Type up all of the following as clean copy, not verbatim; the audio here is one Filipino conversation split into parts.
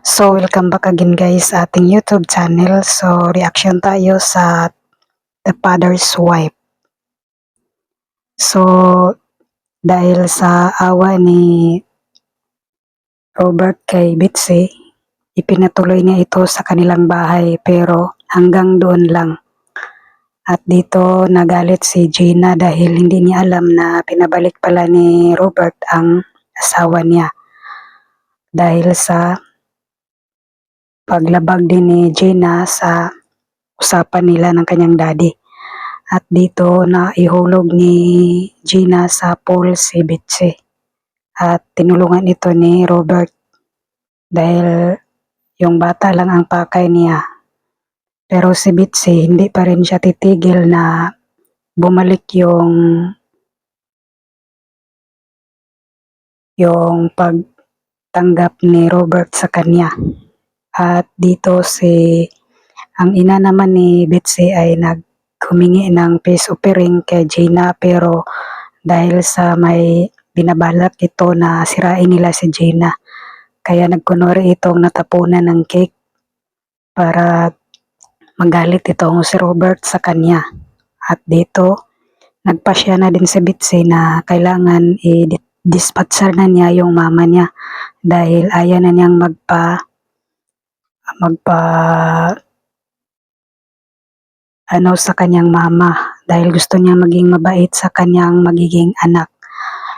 So, welcome back again guys sa ating YouTube channel. So, reaction tayo sa The Father's Wife. So, dahil sa awa ni Robert kay Bitsy, ipinatuloy niya ito sa kanilang bahay pero hanggang doon lang. At dito nagalit si Gina dahil hindi niya alam na pinabalik pala ni Robert ang asawa niya. Dahil sa paglabag din ni Gina sa usapan nila ng kanyang daddy. At dito na ihulog ni Gina sa pool si Bitsy. At tinulungan ito ni Robert dahil yung bata lang ang pakay niya. Pero si Bitsy hindi pa rin siya titigil na bumalik yung pagtanggap ni Robert sa kanya. At dito ang ina naman ni Bitsy ay humingi ng peace offering kay Gina pero dahil sa may binabalak ito na sirain nila si Gina, kaya nagkunwari itong natapunan ng cake para magalit itong si Robert sa kanya. At dito nagpasya na din si Bitsy na kailangan i-dispatcher na niya yung mama niya dahil ayaw na niyang magpa sa kanyang mama dahil gusto niya maging mabait sa kanyang magiging anak.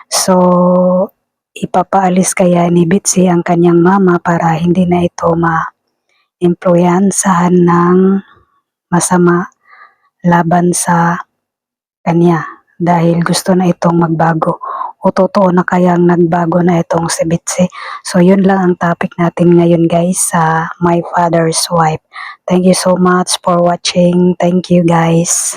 So, ipapaalis kaya ni Bitsy ang kanyang mama para hindi na ito ma-impluwensahan ng masama laban sa kanya dahil gusto na itong magbago. O totoo na kayang nagbago na itong si Bitsy? So yun lang ang topic natin ngayon guys sa My Father's Wife. Thank you so much for watching. Thank you guys.